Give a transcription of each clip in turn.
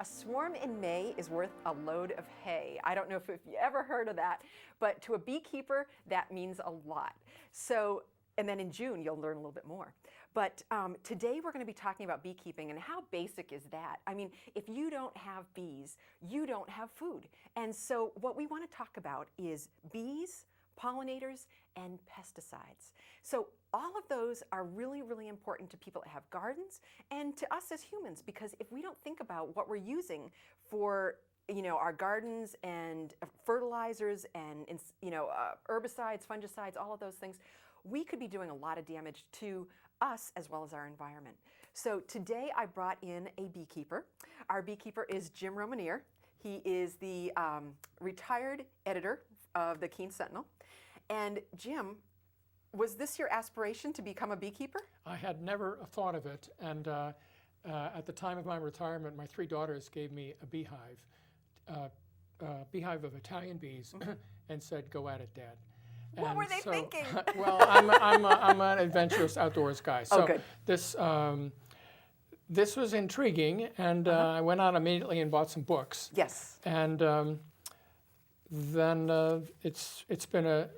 swarm in May is worth a load of hay. I don't know if you ever heard of that, but to a beekeeper, that means a lot. So, and then in June, you'll learn a little bit more. But today we're going to be talking about beekeeping, and how basic is that? I mean, if you don't have bees, you don't have food. And so what we want to talk about is bees, pollinators, and pesticides. So all of those are really, really important to people that have gardens and to us as humans, because if we don't think about what we're using for our gardens and fertilizers and herbicides, fungicides, all of those things, we could be doing a lot of damage to us as well as our environment. So today I brought in a beekeeper. Our beekeeper is Jim Romanier. He is the retired editor of the Keene Sentinel. And Jim, was this your aspiration to become a beekeeper? I had never thought of it, and at the time of my retirement, my 3 daughters gave me a beehive of Italian bees, and said, "Go at it, Dad." What were they thinking? Well, I'm an adventurous outdoors guy, so good. This was intriguing, and I went out immediately and bought some books. Yes. And then it's been a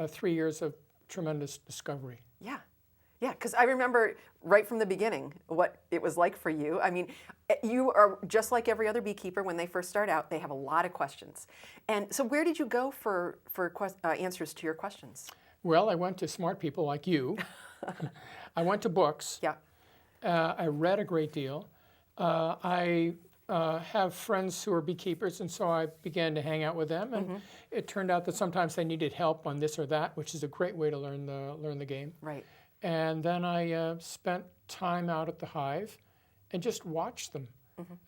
3 years of tremendous discovery. Yeah. Yeah, because I remember right from the beginning what it was like for you. I mean, you are just like every other beekeeper. When they first start out, they have a lot of questions. And so where did you go for answers to your questions? Well, I went to smart people like you. I went to books. Yeah. I read a great deal. I have friends who are beekeepers, and so I began to hang out with them. And it turned out that sometimes they needed help on this or that, which is a great way to learn the game. Right. And then I spent time out at the hive and just watched them.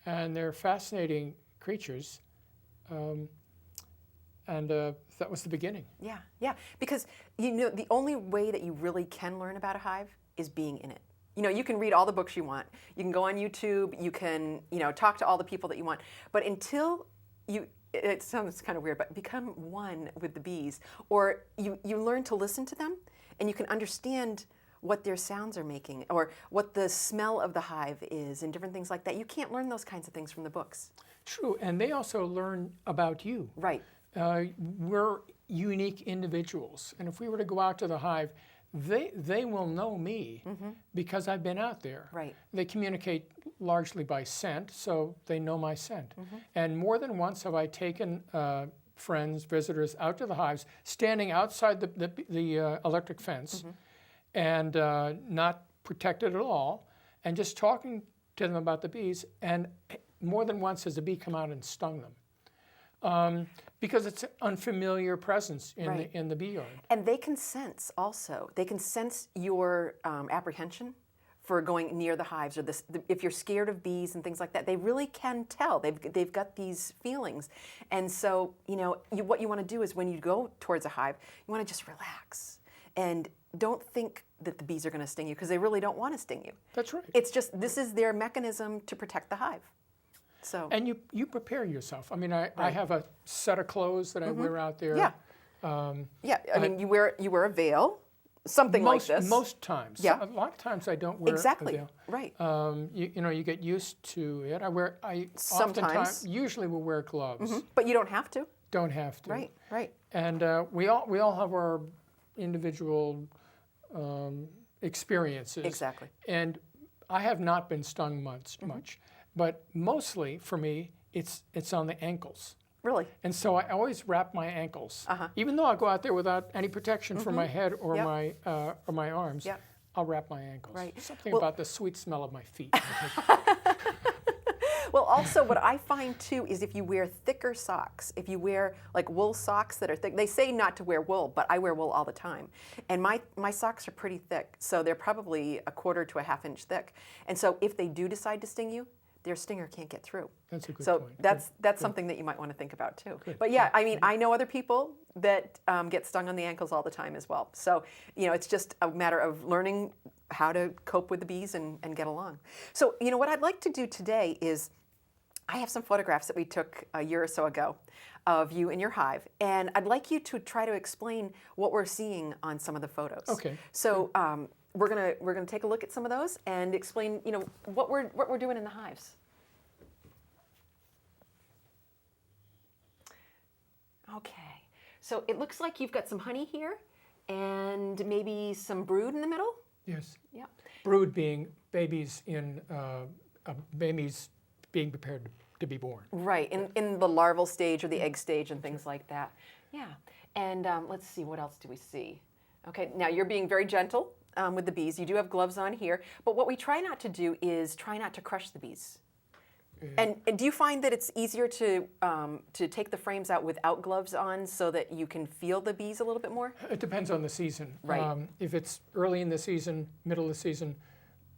And they're fascinating creatures. And that was the beginning. Yeah, yeah. Because the only way that you really can learn about a hive is being in it. You can read all the books you want. You can go on YouTube. You can, talk to all the people that you want. But until it sounds kind of weird, but become one with the bees, or you learn to listen to them, and you can understand what their sounds are making, or what the smell of the hive is, and different things like that. You can't learn those kinds of things from the books. True, and they also learn about you. Right. We're unique individuals, and if we were to go out to the hive, they will know me because I've been out there. Right. They communicate largely by scent, so they know my scent. And more than once have I taken friends, visitors out to the hives, standing outside the electric fence, and not protected at all, and just talking to them about the bees. And more than once has a bee come out and stung them. Because it's an unfamiliar presence in the bee yard. And they can sense also. They can sense your apprehension for going near the hives, or if you're scared of bees and things like that. They really can tell. They've got these feelings. And so, what you want to do is when you go towards a hive, you want to just relax. And don't think that the bees are going to sting you, because they really don't want to sting you. That's right. It's just, this is their mechanism to protect the hive. So. And you prepare yourself. I mean, I have a set of clothes that I wear out there. Yeah. I mean, you wear a veil, something like this. Most times. Yeah. A lot of times I don't wear a veil. Right. You get used to it. I sometimes oftentimes usually will wear gloves. But you don't have to. Don't have to. Right. Right. And we all have our individual experiences. Exactly. And I have not been stung much. But mostly, for me, it's on the ankles. Really? And so I always wrap my ankles. Even though I go out there without any protection for my head or my arms, I'll wrap my ankles. Right. Something about the sweet smell of my feet. Well, also what I find too is if you wear thicker socks, if you wear like wool socks that are thick, they say not to wear wool, but I wear wool all the time. And my socks are pretty thick, so they're probably 1/4 to a 1/2 inch thick. And so if they do decide to sting you, their stinger can't get through. That's a good point. So that's Good. something that you might want to think about too. Good. But yeah, I mean, I know other people that get stung on the ankles all the time as well. So, it's just a matter of learning how to cope with the bees and get along. So, what I'd like to do today is, I have some photographs that we took a year or so ago of you in your hive, and I'd like you to try to explain what we're seeing on some of the photos. Okay. So we're gonna take a look at some of those and explain, what we're doing in the hives. Okay. So it looks like you've got some honey here and maybe some brood in the middle? Yes. Yeah. Brood being babies babies being prepared to be born. Right, in the larval stage or the egg stage and things like that. Yeah. And let's see, what else do we see? Okay, now you're being very gentle with the bees. You do have gloves on here, but what we try not to do is try not to crush the bees. And do you find that it's easier to take the frames out without gloves on so that you can feel the bees a little bit more? It depends on the season. Right. If it's early in the season, middle of the season,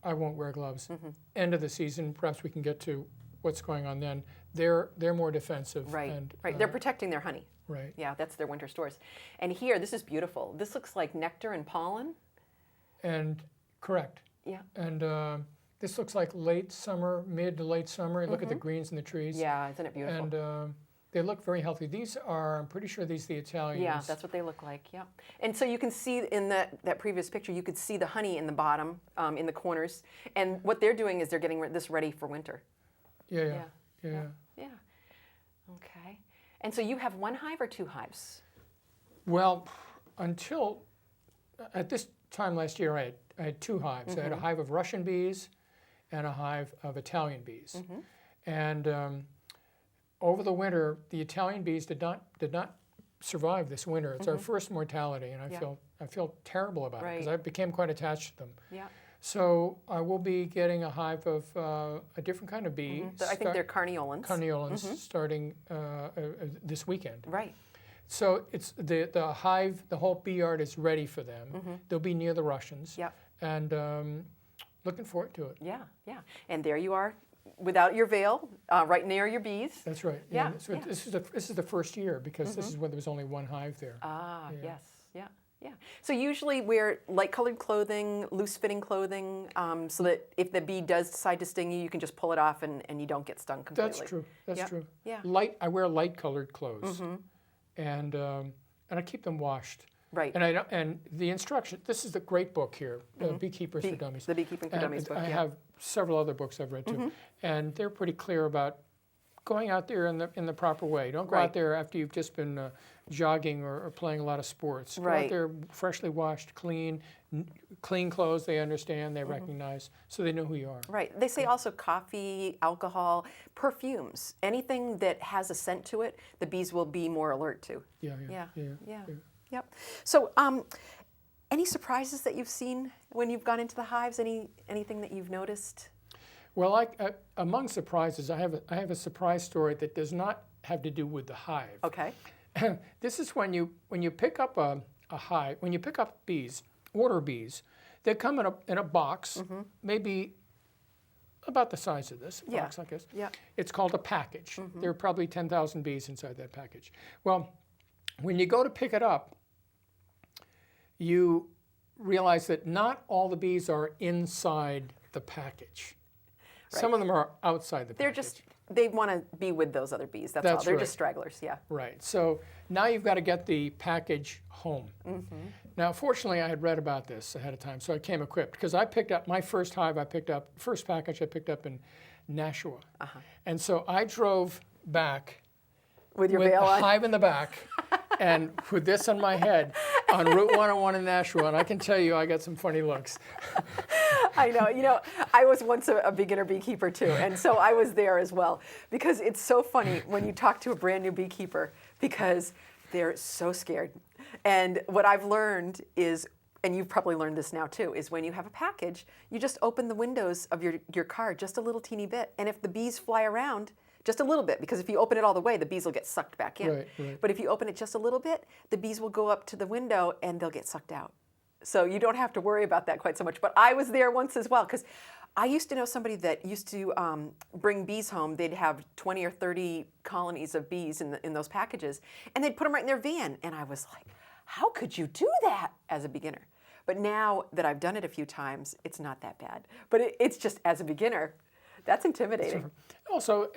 I won't wear gloves. End of the season, perhaps we can get to what's going on then. They're more defensive. Right, and, right. They're protecting their honey. Right. Yeah, that's their winter stores. And here, this is beautiful. This looks like nectar and pollen. And correct. Yeah. And this looks like late summer, mid to late summer. Look at the greens in the trees. Yeah, isn't it beautiful? And they look very healthy. These are, I'm pretty sure these are the Italians. Yeah, that's what they look like, yeah. And so you can see in that previous picture, you could see the honey in the bottom, in the corners. And what they're doing is they're getting this ready for winter. Yeah. Yeah. Okay. And so you have one hive or two hives? Well, until at this time last year, I had two hives. I had a hive of Russian bees and a hive of Italian bees. And over the winter, the Italian bees did not survive this winter. It's our first mortality, and I feel terrible about it because I became quite attached to them. Yeah. So I will be getting a hive of a different kind of bee. I think they're carniolans. Carniolans starting this weekend. Right. So it's the hive, the whole bee yard is ready for them. They'll be near the Russians. Yep. And looking forward to it. Yeah, yeah. And there you are, without your veil, right near your bees. That's right. Yeah. So this is the first year because this is when there was only one hive there. Ah, yes, yeah. Yeah. So usually wear light-colored clothing, loose-fitting clothing, so that if the bee does decide to sting you, you can just pull it off and you don't get stung completely. That's true. That's true. Yeah. I wear light-colored clothes, and I keep them washed. Right. And the instruction. This is the great book here, Beekeepers for Dummies. The Beekeeping for Dummies book. I have several other books I've read too, and they're pretty clear about going out there in the proper way. Don't go out there after you've just been jogging or playing a lot of sports. Go out there freshly washed, clean clothes. They understand, they recognize, so they know who you are. Right. They say also coffee, alcohol, perfumes, anything that has a scent to it, the bees will be more alert to. Yeah. Yep. So, any surprises that you've seen when you've gone into the hives? Anything that you've noticed? Well, among surprises, I have a surprise story that does not have to do with the hive. Okay. This is when you pick up a hive, when you pick up bees, order bees, they come in a box, maybe about the size of this box, I guess. Yeah. It's called a package. There are probably 10,000 bees inside that package. Well, when you go to pick it up, you realize that not all the bees are inside the package. Some of them are outside the package. They want to be with those other bees. That's all. They're just stragglers, yeah. Right. So now you've got to get the package home. Now, fortunately, I had read about this ahead of time, so I came equipped because I picked up my first hive. First package I picked up in Nashua, and so I drove back with the hive in the back, and with this on my head on Route 101 in Nashua, and I can tell you, I got some funny looks. I know. You know, I was once a beginner beekeeper too, and so I was there as well. Because it's so funny when you talk to a brand new beekeeper because they're so scared. And what I've learned is, and you've probably learned this now too, is when you have a package, you just open the windows of your car just a little teeny bit, and if the bees fly around, just a little bit, because if you open it all the way, the bees will get sucked back in. Right. But if you open it just a little bit, the bees will go up to the window and they'll get sucked out. So you don't have to worry about that quite so much. But I was there once as well, because I used to know somebody that used to bring bees home. They'd have 20 or 30 colonies of bees in those packages, and they'd put them right in their van. And I was like, how could you do that as a beginner? But now that I've done it a few times, it's not that bad. But it's just, as a beginner, that's intimidating. Also,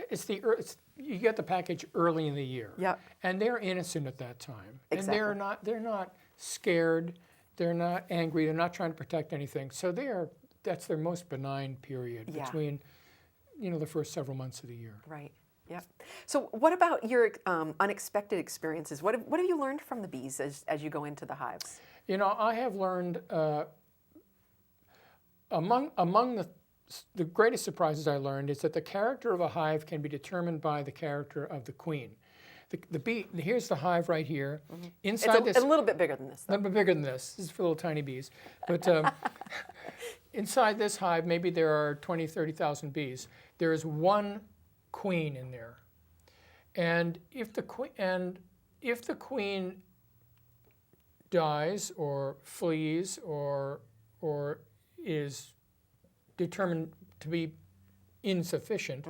you get the package early in the year. Yep. And they're innocent at that time. Exactly. And they're not scared, they're not angry, they're not trying to protect anything. So that's their most benign period between, the first several months of the year. Right. Yep. So what about your unexpected experiences? What have you learned from the bees as you go into the hives? You know, I have learned among the greatest surprises I learned is that the character of a hive can be determined by the character of the queen. The bee, here's the hive right here. Mm-hmm. Inside It's a little bit bigger than this, a though. little bit bigger than this. This is for little tiny bees. But inside this hive, maybe there are 20, 30,000 bees. There is one queen in there. And if the queen dies or flees or is determined to be insufficient,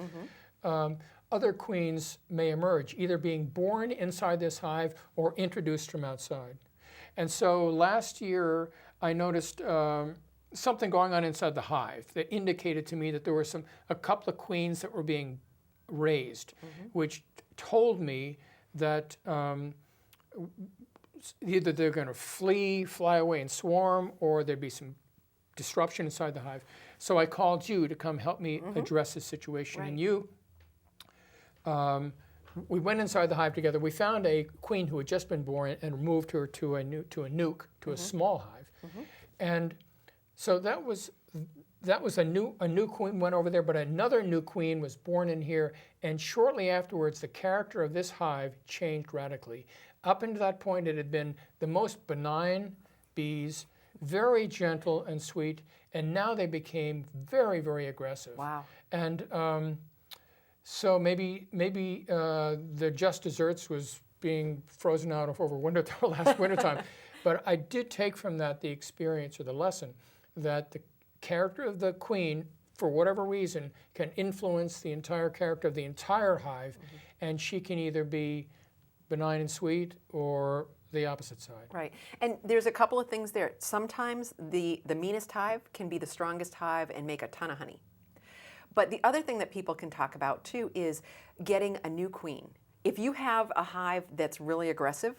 other queens may emerge, either being born inside this hive or introduced from outside. And so last year I noticed something going on inside the hive that indicated to me that there were a couple of queens that were being raised, which told me that either they're going to fly away and swarm, or there'd be some disruption inside the hive. So I called you to come help me address this situation. Right. And you, we went inside the hive together. We found a queen who had just been born and moved her to a nuke, to a small hive. And so that was a new queen went over there, but another new queen was born in here. And shortly afterwards, the character of this hive changed radically. Up until that point, it had been the most benign bees, very gentle and sweet, and now they became very, very aggressive. Wow. And so maybe the just desserts was being frozen out over last wintertime. But I did take from that the experience or the lesson that the character of the queen, for whatever reason, can influence the entire character of the entire hive, and she can either be benign and sweet or the opposite side. Right. And there's a couple of things there. Sometimes the meanest hive can be the strongest hive and make a ton of honey. But the other thing that people can talk about too is getting a new queen. If you have a hive that's really aggressive,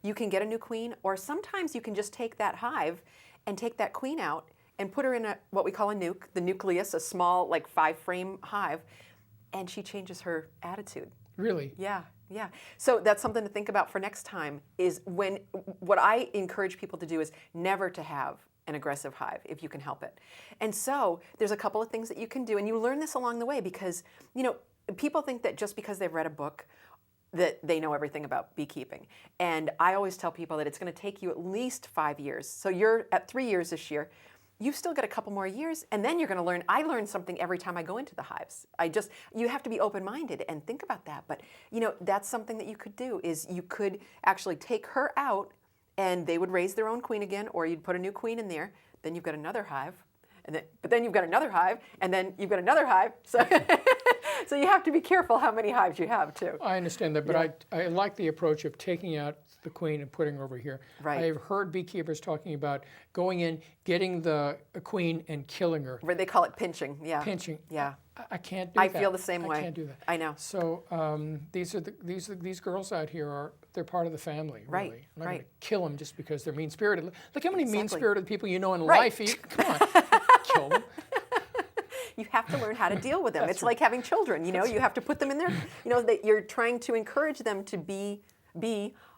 you can get a new queen, or sometimes you can just take that hive and take that queen out and put her in what we call a nuke, the nucleus, a small, like 5-frame hive, and she changes her attitude. Really? Yeah, yeah. So that's something to think about for next time, is what I encourage people to do is never to have an aggressive hive if you can help it. And so there's a couple of things that you can do, and you learn this along the way, because, you know, people think that just because they've read a book that they know everything about beekeeping. And I always tell people that it's going to take you at least 5 years. So you're at 3 years this year. You've still got a couple more years, and then you're going to learn. I learn something every time I go into the hives. You have to be open-minded and think about that. But, you know, that's something that you could do, is you could actually take her out, and they would raise their own queen again, or you'd put a new queen in there. Then you've got another hive, but then you've got another hive, and then you've got another hive. So, so you have to be careful how many hives you have, too. I understand that, but I like the approach of taking out the queen and putting her over here. Right. I've heard beekeepers talking about going in, getting the queen and killing her. Where they call it pinching. Yeah. Pinching. Yeah. I can't do that. I feel the same way. I can't do that. I know. So these girls out here they're part of the family, Right, really. I'm not right. going to kill them just because they're mean-spirited. Look how many Exactly. mean-spirited people you know in Right. life. Come on, kill them. You have to learn how to deal with them. That's It's like having children, you know, you have to put them in there, you know, that you're trying to encourage them to be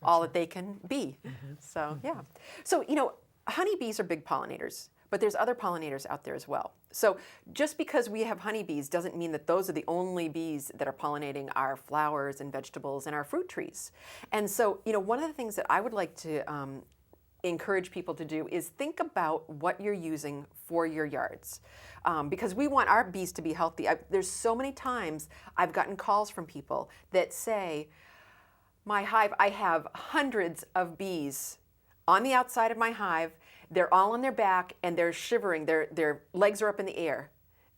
all that they can be. So, yeah. So, you know, honeybees are big pollinators, but there's other pollinators out there as well. So just because we have honeybees doesn't mean that those are the only bees that are pollinating our flowers and vegetables and our fruit trees. And so, you know, one of the things that I would like to encourage people to do is think about what you're using for your yards, because we want our bees to be healthy. There's so many times I've gotten calls from people that say, my hive, I have hundreds of bees on the outside of my hive. They're all on their back and they're shivering. Their legs are up in the air.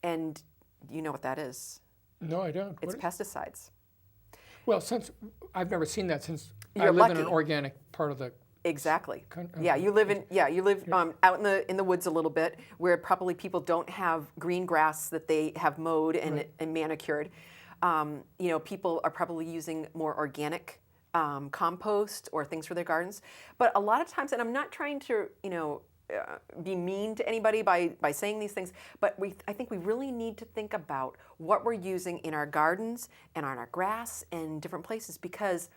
And you know what that is? No, I don't. It's pesticides. Well, since I've never seen that since I You're live in lucky. an organic part of the. Exactly. Yeah, you live out in the woods a little bit, where probably people don't have green grass that they have mowed and manicured. You know, people are probably using more organic compost or things for their gardens. But a lot of times, and I'm not trying to, you know, be mean to anybody by saying these things, but I think we really need to think about what we're using in our gardens and on our grass and different places, because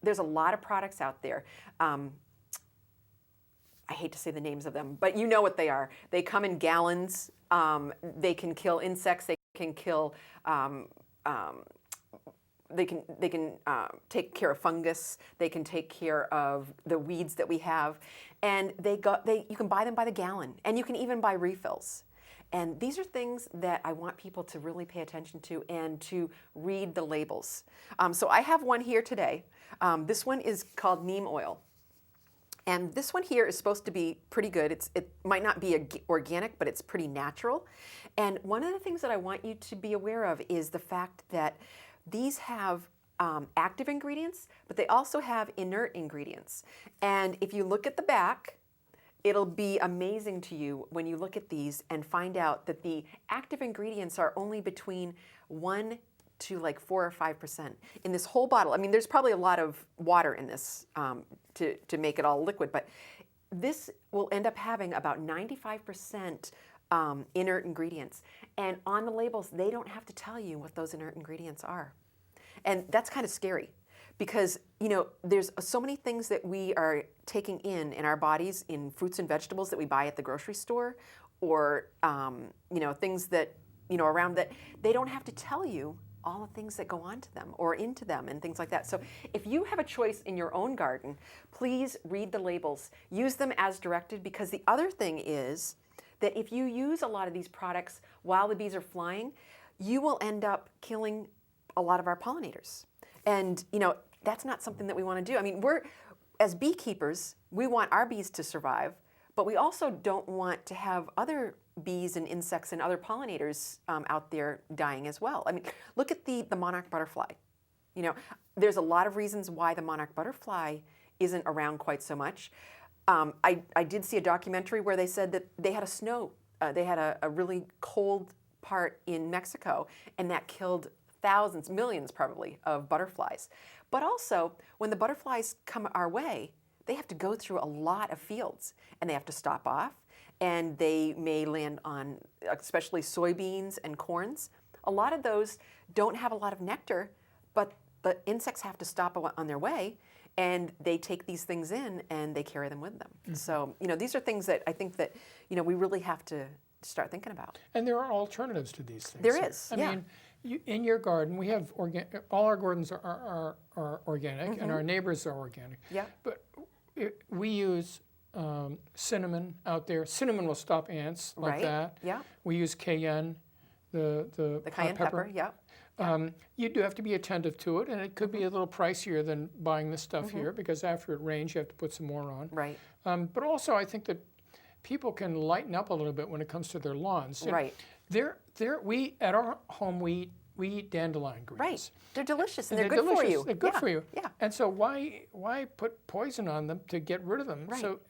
there's a lot of products out there. I hate to say the names of them, but you know what they are. They come in gallons. They can kill insects. They can kill. They can take care of fungus. They can take care of the weeds that we have, and you can buy them by the gallon, and you can even buy refills. And these are things that I want people to really pay attention to and to read the labels. So I have one here today. This one is called neem oil. And this one here is supposed to be pretty good. It might not be organic, but it's pretty natural. And one of the things that I want you to be aware of is the fact that these have active ingredients, but they also have inert ingredients. And if you look at the back, it'll be amazing to you when you look at these and find out that the active ingredients are only between 1 to like 4 or 5% in this whole bottle. I mean, there's probably a lot of water in this to make it all liquid, but this will end up having about 95% inert ingredients. And on the labels, they don't have to tell you what those inert ingredients are. And that's kind of scary, because there's so many things that we are taking in our bodies, in fruits and vegetables that we buy at the grocery store, or things that around, that they don't have to tell you all the things that go onto them or into them and things like that. So if you have a choice in your own garden, please read the labels. Use them as directed, because the other thing is that if you use a lot of these products while the bees are flying, you will end up killing a lot of our pollinators. And that's not something that we want to do. I mean, as beekeepers, we want our bees to survive, but we also don't want to have other bees and insects and other pollinators out there dying as well. I mean, look at the monarch butterfly. There's a lot of reasons why the monarch butterfly isn't around quite so much. I did see a documentary where they said that they had they had a really cold part in Mexico, and that killed thousands, millions probably, of butterflies. But also, when the butterflies come our way, they have to go through a lot of fields, and they have to stop off, and they may land on especially soybeans and corns. A lot of those don't have a lot of nectar, but the insects have to stop on their way, and they take these things in and they carry them with them. Mm-hmm. So, these are things that I think that, we really have to start thinking about. And there are alternatives to these things. There is, I mean, in your garden, we have all our gardens are organic, mm-hmm. and our neighbors are organic. Yeah. But we use cinnamon out there. Cinnamon will stop ants like right. that. Yeah. We use cayenne, the cayenne pepper. Yeah. You do have to be attentive to it, and it could be a little pricier than buying this stuff mm-hmm. here, because after it rains, you have to put some more on. Right. But also, I think that people can lighten up a little bit when it comes to their lawns. And right. We at our home we eat dandelion greens. Right. They're delicious, and they're good delicious. for you. They're good yeah. for you. Yeah. And so why put poison on them to get rid of them? Right. So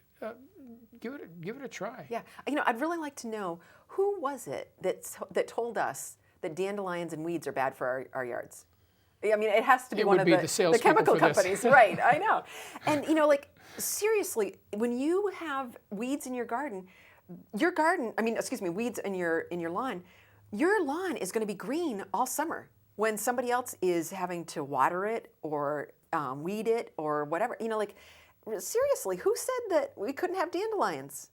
give it a try. Yeah. I'd really like to know, who was it that told us that dandelions and weeds are bad for our yards? I mean, it has to be one of the chemical companies. Right, I know. And, seriously, when you have weeds in your garden, weeds in your lawn, your lawn is going to be green all summer when somebody else is having to water it or weed it or whatever. Seriously, who said that we couldn't have dandelions?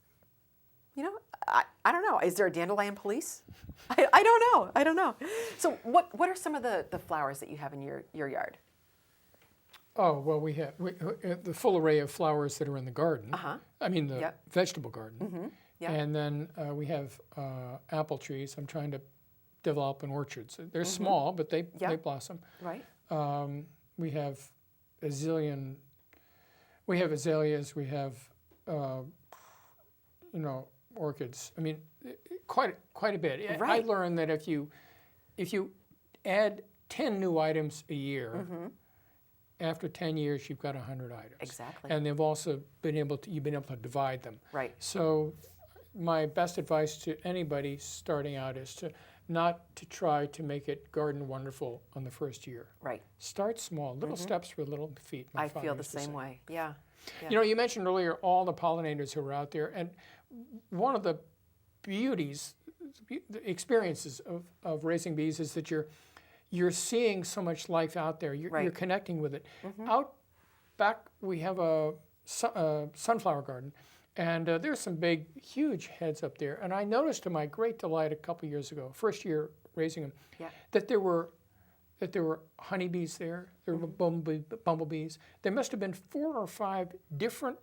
I don't know. Is there a dandelion police? I don't know. So what are some of the flowers that you have in your yard? Oh, well, we have the full array of flowers that are in the garden. Uh-huh. I mean, the yep. vegetable garden. Mm-hmm. Yep. And then we have apple trees. I'm trying to develop an orchard. So they're mm-hmm. small, but they blossom. Right. We have we have azaleas. We have, orchids. I mean, quite a bit. Right. I learned that if you add 10 new items a year, mm-hmm. after 10 years, you've got 100 items. Exactly. And you've been able to divide them. Right. So my best advice to anybody starting out is not to try to make it garden wonderful on the first year. Right. Start small, little mm-hmm. steps for little feet. I feel the same way. Yeah. You mentioned earlier all the pollinators who are out there, and one of the beauties, the experiences of raising bees is that you're seeing so much life out there. You're connecting with it. Out back, we have a sunflower garden, and there's some big, huge heads up there. And I noticed, to my great delight, a couple years ago, first year raising them, that there were honeybees there. There were bumblebees. There must have been 4 or 5 different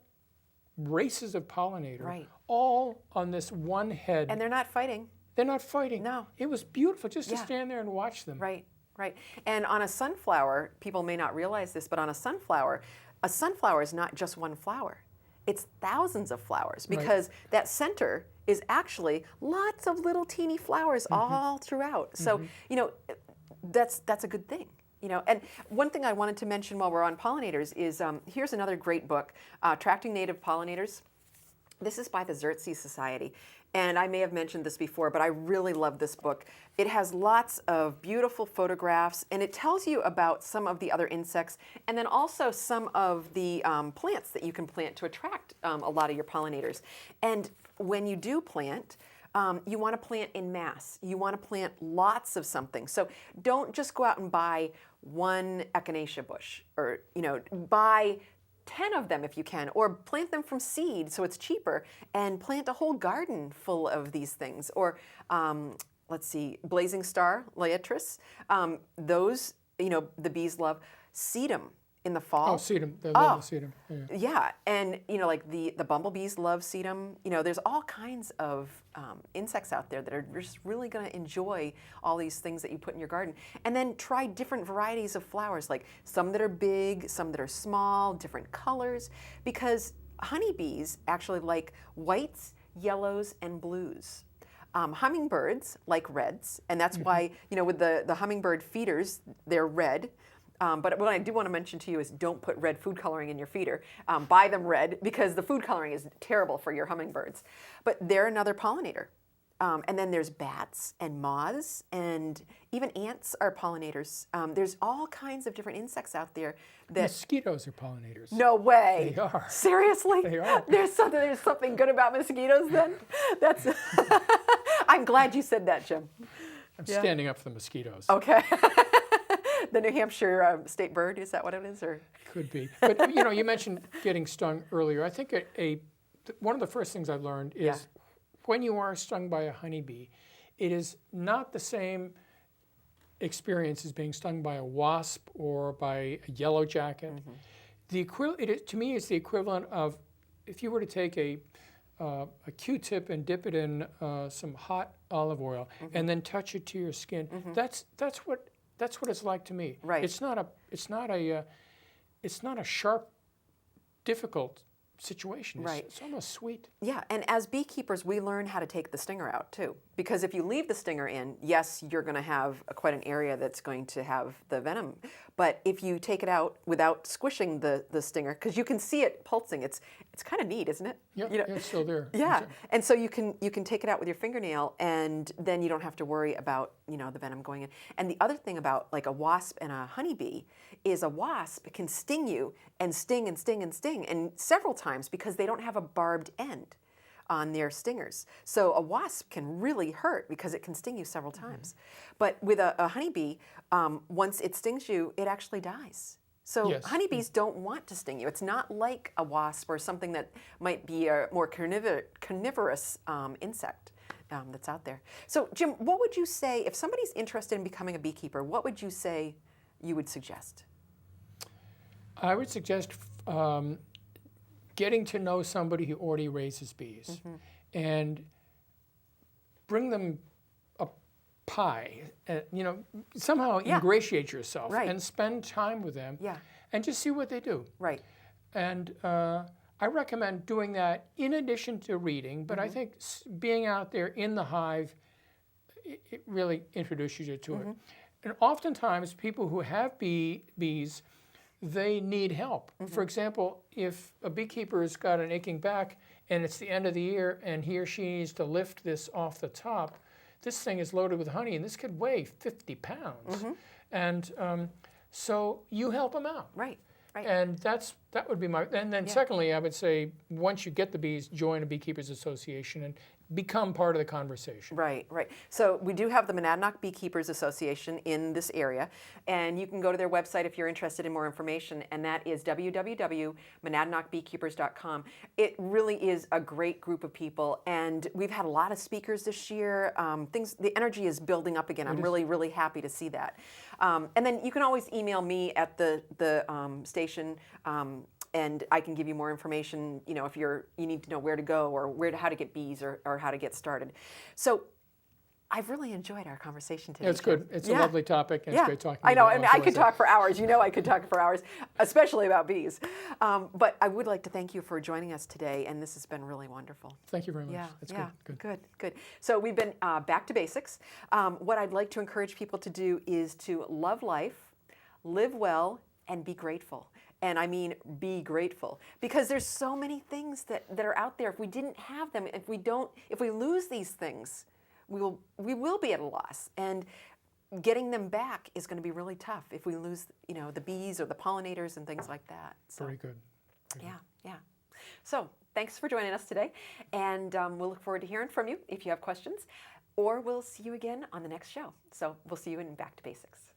races of pollinator, all on this one head. And they're not fighting. They're not fighting. No. It was beautiful just to stand there and watch them. Right. And on a sunflower, people may not realize this, but on a sunflower is not just one flower. It's thousands of flowers, because that center is actually lots of little teeny flowers all throughout. So, that's a good thing. And one thing I wanted to mention while we're on pollinators is here's another great book, Attracting Native Pollinators. This is by the Swanzey Society. And I may have mentioned this before, but I really love this book. It has lots of beautiful photographs, and it tells you about some of the other insects, and then also some of the plants that you can plant to attract a lot of your pollinators. And when you do plant, you want to plant in mass. You want to plant lots of something. So don't just go out and buy one echinacea bush, or buy 10 of them if you can, or plant them from seed so it's cheaper, and plant a whole garden full of these things. Or let's see, blazing star, Laetris, those, the bees love. Sedum in the fall. Oh, sedum. They love the sedum. Yeah, and like the bumblebees love sedum. There's all kinds of insects out there that are just really going to enjoy all these things that you put in your garden. And then try different varieties of flowers, like some that are big, some that are small, different colors, because honeybees actually like whites, yellows, and blues. Hummingbirds like reds, and that's why, with the hummingbird feeders, they're red. But what I do want to mention to you is don't put red food coloring in your feeder. Buy them red, because the food coloring is terrible for your hummingbirds. But they're another pollinator. And then there's bats and moths, and even ants are pollinators. There's all kinds of different insects out there that... Mosquitoes are pollinators. No way. They are. Seriously? They are. There's something good about mosquitoes then? That's... I'm glad you said that, Jim. I'm standing up for the mosquitoes. Okay. The New Hampshire state bird, is that what it is? Or could be. But you mentioned getting stung earlier. I think one of the first things I've learned is when you are stung by a honeybee, it is not the same experience as being stung by a wasp or by a yellow jacket. To me, it's the equivalent of if you were to take a Q-tip and dip it in some hot olive oil and then touch it to your skin. That's what it's like to me. Right. It's not a sharp, difficult situation. Right. It's almost sweet. Yeah, and as beekeepers, we learn how to take the stinger out too. Because if you leave the stinger in, yes, you're going to have quite an area that's going to have the venom. But if you take it out without squishing the stinger, because you can see it pulsing, it's kind of neat, isn't it? Yeah, it's still there. Yeah, and so you can take it out with your fingernail, and then you don't have to worry about the venom going in. And the other thing about like a wasp and a honeybee is a wasp can sting you and sting and sting and sting, and several times because they don't have a barbed end on their stingers. So a wasp can really hurt because it can sting you several times. But with a honeybee, once it stings you, it actually dies. So honeybees don't want to sting you. It's not like a wasp or something that might be a more carnivorous insect that's out there. So Jim, what would you say, if somebody's interested in becoming a beekeeper, what would you say you would suggest? I would suggest getting to know somebody who already raises bees and bring them a pie, somehow ingratiate yourself and spend time with them and just see what they do. Right. And I recommend doing that in addition to reading, but I think being out there in the hive, it really introduces you to it. And oftentimes people who have bees, they need help. For example, if a beekeeper's got an aching back and it's the end of the year and he or she needs to lift this off the top, this thing is loaded with honey and this could weigh 50 pounds. And so you help them out. Right. Right. And that would be my, and then secondly, I would say, once you get the bees, join a beekeepers association and become part of the conversation. Right, right. So we do have the Monadnock Beekeepers Association in this area, and you can go to their website if you're interested in more information, and that is www.monadnockbeekeepers.com. It really is a great group of people, and we've had a lot of speakers this year. The energy is building up again. I'm really, really happy to see that. And then you can always email me at the station. And I can give you more information, if you need to know where to go or how to get bees or how to get started. So I've really enjoyed our conversation today. It's good. It's a lovely topic, and it's great talking to you. I know, and I could talk for hours. I could talk for hours, especially about bees. But I would like to thank you for joining us today, and this has been really wonderful. Thank you very much. That's Good. So we've been back to basics. What I'd like to encourage people to do is to love life, live well, and be grateful. And I mean, be grateful, because there's so many things that are out there. If we didn't have them, if we lose these things, we will be at a loss. And getting them back is going to be really tough if we lose, the bees or the pollinators and things like that. So, very good. Yeah. So thanks for joining us today, and we'll look forward to hearing from you if you have questions, or we'll see you again on the next show. So we'll see you in Back to Basics.